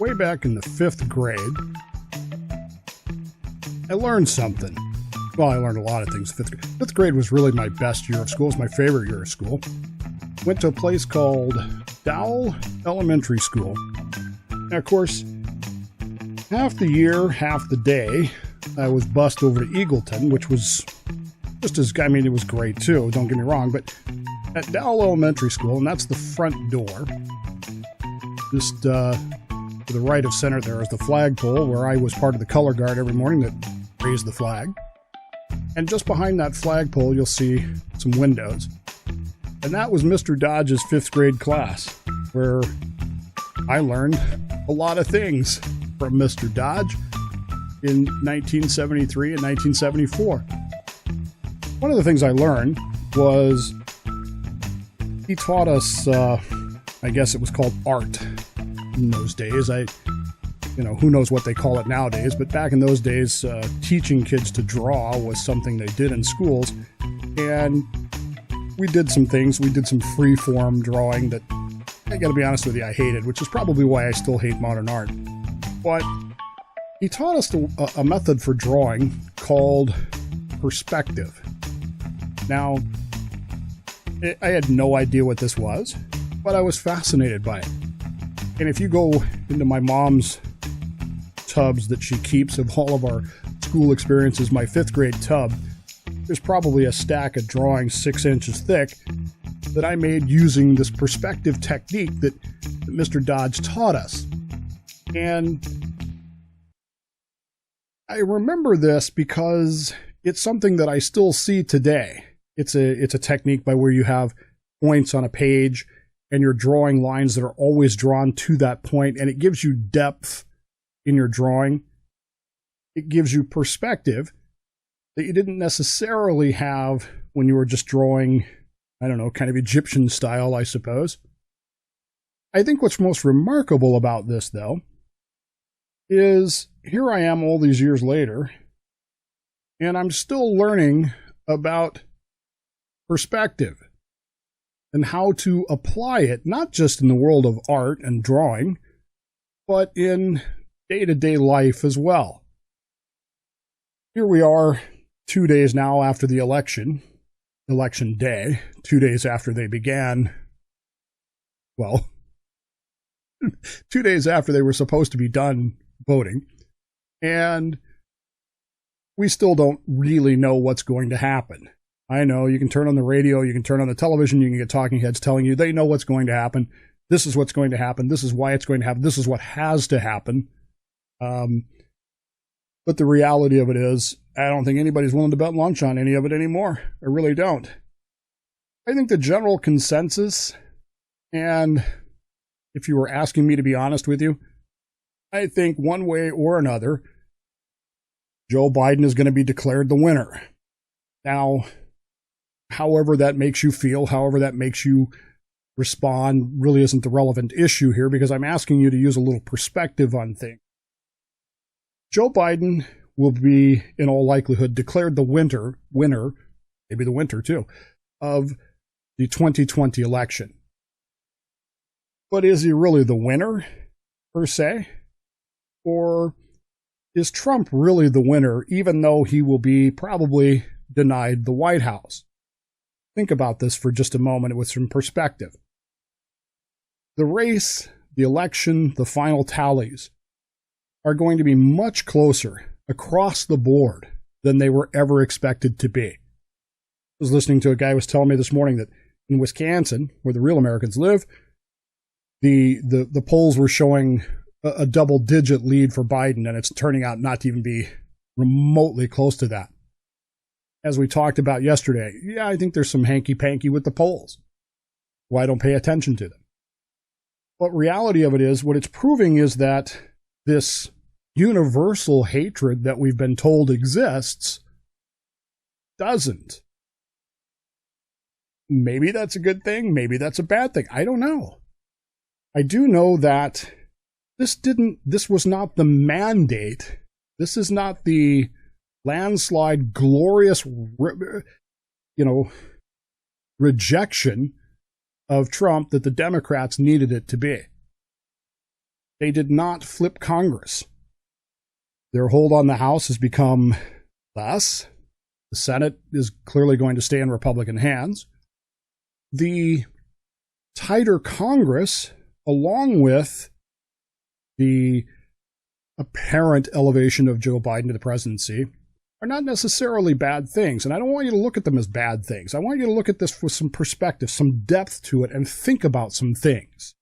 Way back in the 5th grade, I learned something. Well, I learned a lot of things. Fifth grade was really my best year of school. It was my favorite year of school. Went to a place called Dowell Elementary School. And of course, half the year, half the day, I was bussed over to Eagleton, which was just as, I mean, it was great too, don't get me wrong, but at Dowell Elementary School, and that's the front door, just to the right of center there is the flagpole where I was part of the color guard every morning that raised the flag. And just behind that flagpole, you'll see some windows. And that was Mr. Dodge's 5th grade class, where I learned a lot of things from Mr. Dodge in 1973 and 1974. One of the things I learned was he taught us, I guess it was called art in those days. Who knows what they call it nowadays, but back in those days, teaching kids to draw was something they did in schools. And we did some things. We did some free-form drawing that, I gotta be honest with you, I hated, which is probably why I still hate modern art. But he taught us a method for drawing called perspective. Now, I had no idea what this was, but I was fascinated by it. And if you go into my mom's tubs that she keeps of all of our school experiences, my 5th grade tub, there's probably a stack of drawings 6 inches thick that I made using this perspective technique that Mr. Dodge taught us. And I remember this because it's something that I still see today. It's a technique by where you have points on a page and you're drawing lines that are always drawn to that point, and it gives you depth in your drawing. It gives you perspective that you didn't necessarily have when you were just drawing, I don't know, kind of Egyptian style, I suppose. I think what's most remarkable about this, though, is here I am all these years later, and I'm still learning about perspective and how to apply it, not just in the world of art and drawing, but in day-to-day life as well. Here we are 2 days now after the election day, 2 days after they began, well, 2 days after they were supposed to be done voting, and we still don't really know what's going to happen. I know you can turn on the radio, you can turn on the television, you can get talking heads telling you they know what's going to happen. This is what's going to happen. This is why it's going to happen. This is what has to happen. But the reality of it is, I don't think anybody's willing to bet lunch on any of it anymore. I really don't. I think the general consensus, and if you were asking me to be honest with you, I think one way or another, Joe Biden is going to be declared the winner. Now, however that makes you feel, however that makes you respond, really isn't the relevant issue here, because I'm asking you to use a little perspective on things. Joe Biden will be, in all likelihood, declared the winner, maybe the winner too, of the 2020 election. But is he really the winner, per se? Or is Trump really the winner, even though he will be probably denied the White House? Think about this for just a moment with some perspective. The race, the election, the final tallies are going to be much closer across the board than they were ever expected to be. I was listening to a guy who was telling me this morning that in Wisconsin, where the real Americans live, the polls were showing a double-digit lead for Biden, and it's turning out not to even be remotely close to that. As we talked about yesterday, yeah, I think there's some hanky-panky with the polls. Why don't pay attention to them? But reality of it is, what it's proving is that this universal hatred that we've been told exists doesn't. Maybe that's a good thing. Maybe that's a bad thing. I don't know. I do know that this was not the mandate. This is not the landslide, glorious, rejection of Trump that the Democrats needed it to be. They did not flip Congress. Their hold on the House has become less. The Senate is clearly going to stay in Republican hands. The tighter Congress, along with the apparent elevation of Joe Biden to the presidency, are not necessarily bad things. And I don't want you to look at them as bad things. I want you to look at this with some perspective, some depth to it, and think about some things.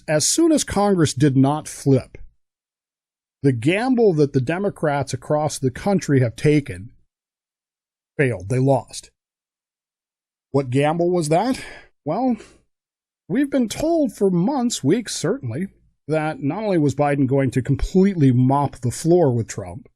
As soon as Congress did not flip, the gamble that the Democrats across the country have taken failed. They lost. What gamble was that? Well, we've been told for months, weeks certainly, that not only was Biden going to completely mop the floor with Trump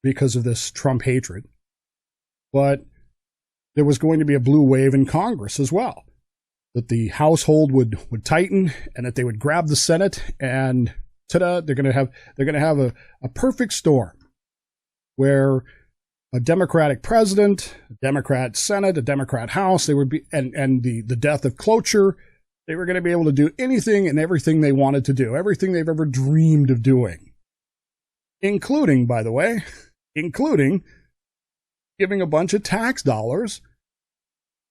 because of this Trump hatred, but there was going to be a blue wave in Congress as well. That the household would tighten, and that they would grab the Senate, and ta-da, they're going to have a perfect storm where a Democratic president, a Democrat Senate, a Democrat House, they would be, and the death of cloture, they were going to be able to do anything and everything they wanted to do, everything they've ever dreamed of doing, including, by the way, giving a bunch of tax dollars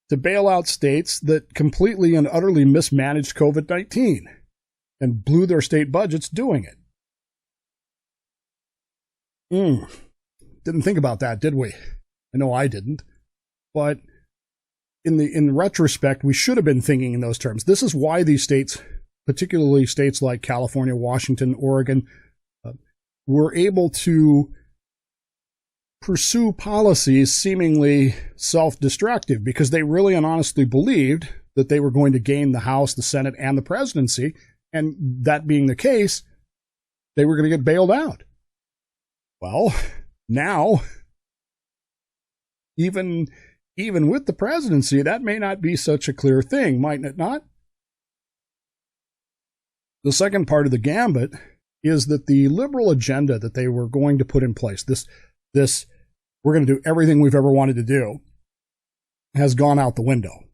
to bail out states that completely and utterly mismanaged COVID-19 and blew their state budgets doing it. Didn't think about that, did we? I know I didn't. But in retrospect, we should have been thinking in those terms. This is why these states, particularly states like California, Washington, Oregon, were able to pursue policies seemingly self-destructive, because they really and honestly believed that they were going to gain the House, the Senate, and the presidency, and that being the case, they were going to get bailed out. Well, now, even with the presidency, that may not be such a clear thing, might it not? The second part of the gambit is that the liberal agenda that they were going to put in place, this we're going to do everything we've ever wanted to do, has gone out the window.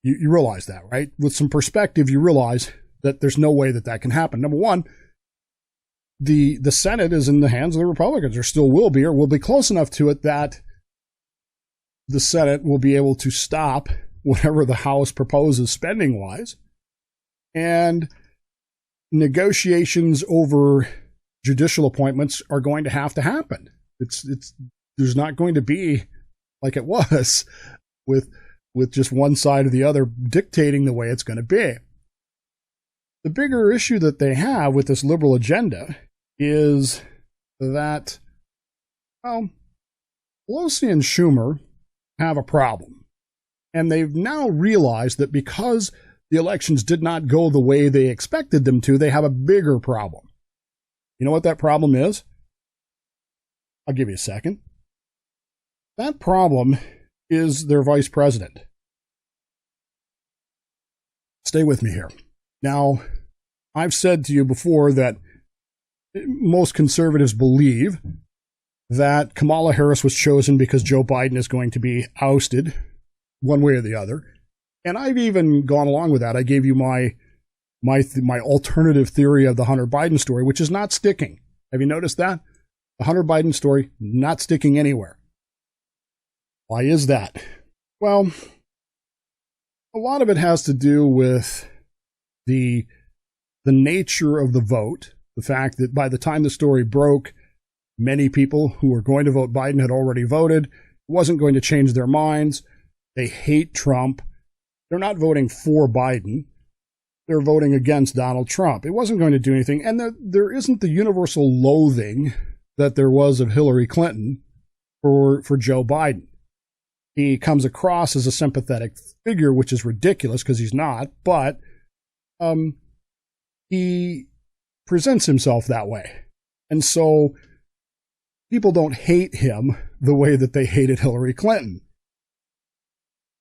You realize that, right? With some perspective, you realize that there's no way that can happen. Number one, the Senate is in the hands of the Republicans, or still will be, or will be close enough to it that the Senate will be able to stop whatever the House proposes spending-wise, and negotiations over judicial appointments are going to happen. There's not going to be like it was with just one side or the other dictating the way it's going to be. The bigger issue that they have with this liberal agenda is that, well, Pelosi and Schumer have a problem. And they've now realized that because the elections did not go the way they expected them to, they have a bigger problem. You know what that problem is? I'll give you a second. That problem is their vice president. Stay with me here. Now, I've said to you before that most conservatives believe that Kamala Harris was chosen because Joe Biden is going to be ousted one way or the other. And I've even gone along with that. I gave you my alternative theory of the Hunter Biden story, which is not sticking. Have you noticed that? The Hunter Biden story not sticking anywhere. Why is that? Well, a lot of it has to do with the nature of the vote, the fact that by the time the story broke, many people who were going to vote Biden had already voted. It wasn't going to change their minds. They hate Trump. They're not voting for Biden. They're voting against Donald Trump. It wasn't going to do anything. And there isn't the universal loathing that there was of Hillary Clinton for Joe Biden. He comes across as a sympathetic figure, which is ridiculous because he's not, but he presents himself that way. And so people don't hate him the way that they hated Hillary Clinton.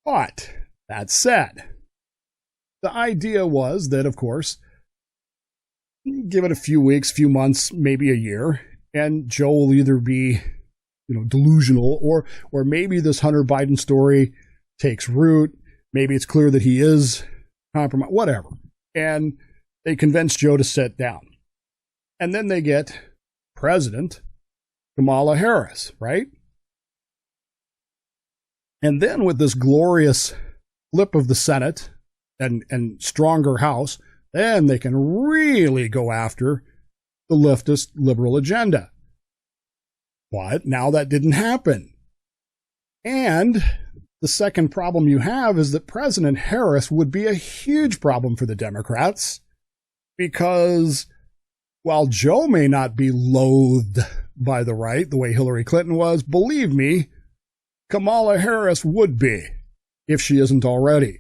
But that said, the idea was that, of course, give it a few weeks, few months, maybe a year, and Joe will either be, delusional, or maybe this Hunter Biden story takes root. Maybe it's clear that he is compromised, whatever. And they convince Joe to sit down. And then they get President Kamala Harris, right? And then with this glorious flip of the Senate and stronger House, then they can really go after the leftist liberal agenda. But now that didn't happen. And the second problem you have is that President Harris would be a huge problem for the Democrats, because while Joe may not be loathed by the right the way Hillary Clinton was, believe me, Kamala Harris would be, if she isn't already.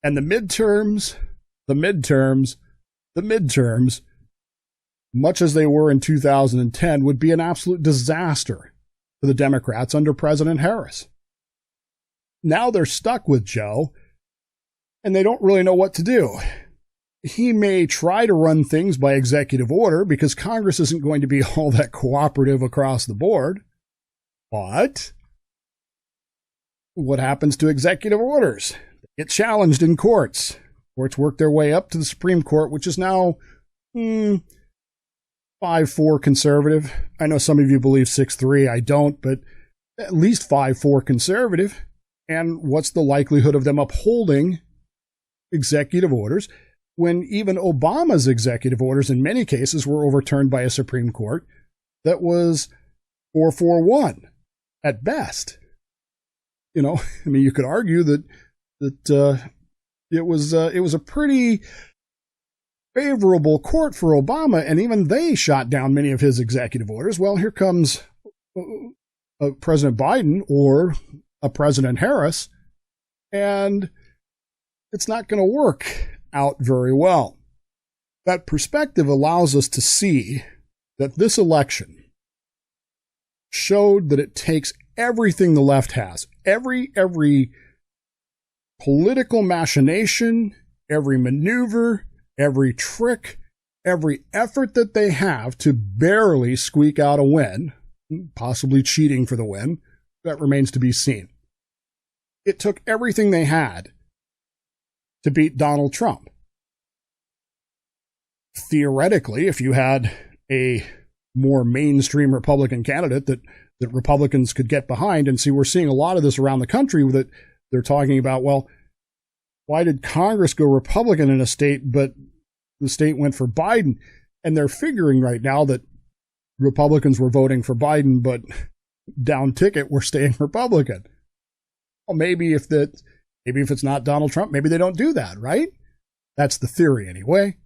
And the midterms, much as they were in 2010, would be an absolute disaster for the Democrats under President Harris. Now they're stuck with Joe, and they don't really know what to do. He may try to run things by executive order because Congress isn't going to be all that cooperative across the board. But what happens to executive orders? They get challenged in courts. Courts work their way up to the Supreme Court, which is now 5-4 conservative. I know some of you believe 6-3. I don't, but at least 5-4 conservative. And what's the likelihood of them upholding executive orders when even Obama's executive orders in many cases were overturned by a Supreme Court that was 4-4-1 at best? You could argue that it was a pretty favorable court for Obama, and even they shot down many of his executive orders. Well, here comes President Biden or a President Harris, and it's not going to work out very well. That perspective allows us to see that this election showed that it takes everything the left has, every political machination, every maneuver, every trick, every effort that they have to barely squeak out a win, possibly cheating for the win. That remains to be seen. It took everything they had to beat Donald Trump. Theoretically, if you had a more mainstream Republican candidate that Republicans could get behind, and see, we're seeing a lot of this around the country that they're talking about, well, why did Congress go Republican in a state, but the state went for Biden? And they're figuring right now that Republicans were voting for Biden, but down ticket we're staying Republican. Well, maybe if it's not Donald Trump, maybe they don't do that, right? That's the theory anyway.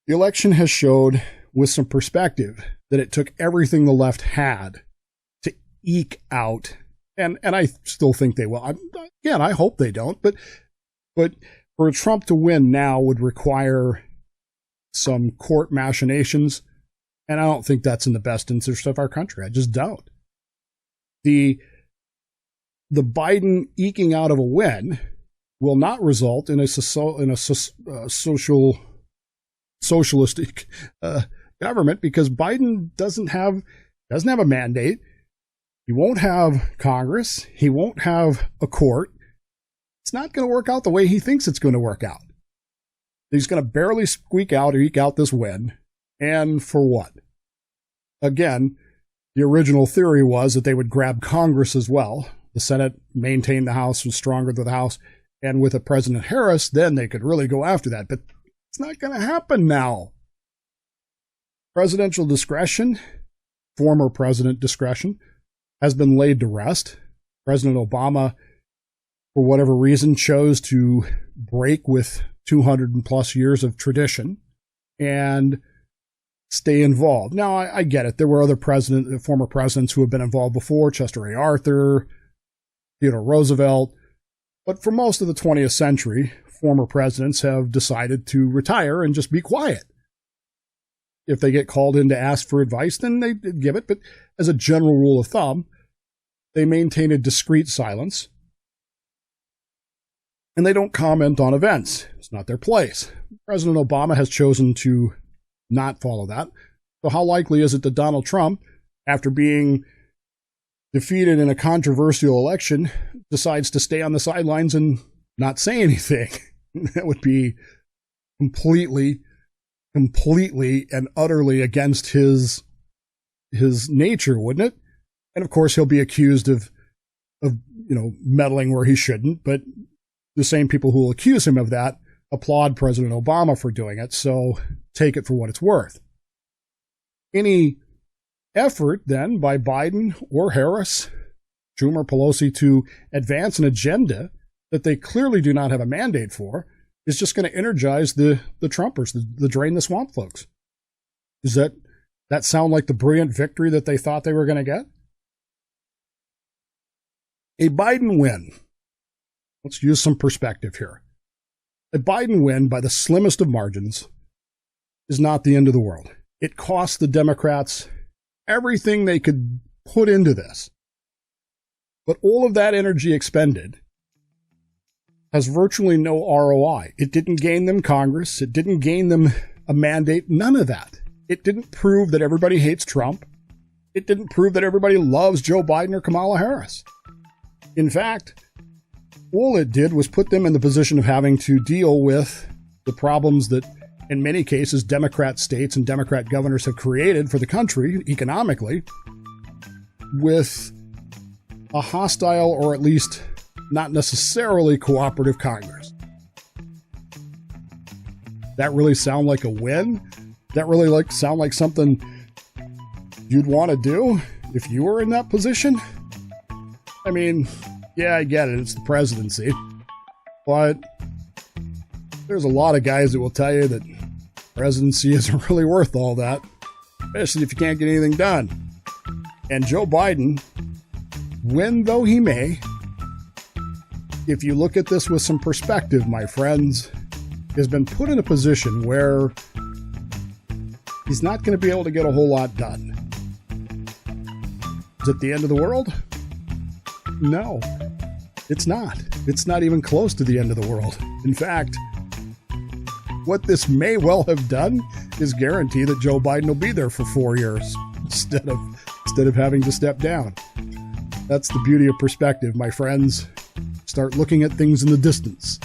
The election has showed with some perspective that it took everything the left had to eke out, and I still think they will. Again, I hope they don't, but for Trump to win now would require some court machinations, and I don't think that's in the best interest of our country. I just don't. The Biden eking out of a win will not result in a socialistic government, because Biden doesn't have a mandate. He won't have Congress. He won't have a court. It's not going to work out the way he thinks it's going to work out. He's going to barely squeak out or eke out this win. And for what? Again, the original theory was that they would grab Congress as well. The Senate maintained the House, was stronger than the House. And with a President Harris, then they could really go after that. But it's not going to happen now. Presidential discretion, former president discretion, has been laid to rest. President Obama, for whatever reason, chose to break with 200 and plus years of tradition and stay involved. Now, I get it. There were other former presidents who have been involved before, Chester A. Arthur, Theodore Roosevelt. But for most of the 20th century, former presidents have decided to retire and just be quiet. If they get called in to ask for advice, then they give it. But as a general rule of thumb, they maintain a discreet silence. And they don't comment on events. It's not their place. President Obama has chosen to not follow that. So how likely is it that Donald Trump, after being defeated in a controversial election, decides to stay on the sidelines and not say anything? That would be completely and utterly against his nature, wouldn't it? And of course, he'll be accused of meddling where he shouldn't. But the same people who will accuse him of that applaud President Obama for doing it. So take it for what it's worth. Any effort then by Biden or Harris, Schumer, Pelosi to advance an agenda that they clearly do not have a mandate for is just going to energize the Trumpers, the drain the swamp folks. Does that sound like the brilliant victory that they thought they were going to get? A Biden win. Let's use some perspective here. A Biden win by the slimmest of margins is not the end of the world. It cost the Democrats everything they could put into this. But all of that energy expended has virtually no ROI. It didn't gain them Congress. It didn't gain them a mandate. None of that. It didn't prove that everybody hates Trump. It didn't prove that everybody loves Joe Biden or Kamala Harris. In fact, all it did was put them in the position of having to deal with the problems that, in many cases, Democrat states and Democrat governors have created for the country economically, with a hostile or at least not necessarily cooperative Congress. That really sound like a win? That really sound like something you'd want to do if you were in that position? I mean, yeah, I get it. It's the presidency. But there's a lot of guys that will tell you that presidency isn't really worth all that, especially if you can't get anything done. And Joe Biden, win though he may, if you look at this with some perspective, my friends, has been put in a position where he's not going to be able to get a whole lot done. Is it the end of the world? No, it's not. It's not even close to the end of the world. In fact, what this may well have done is guarantee that Joe Biden will be there for 4 years instead of having to step down. That's the beauty of perspective, my friends. Start looking at things in the distance.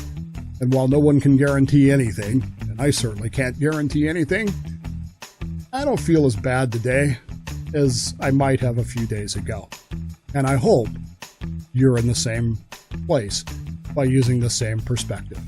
And while no one can guarantee anything, and I certainly can't guarantee anything, I don't feel as bad today as I might have a few days ago. And I hope you're in the same place by using the same perspective.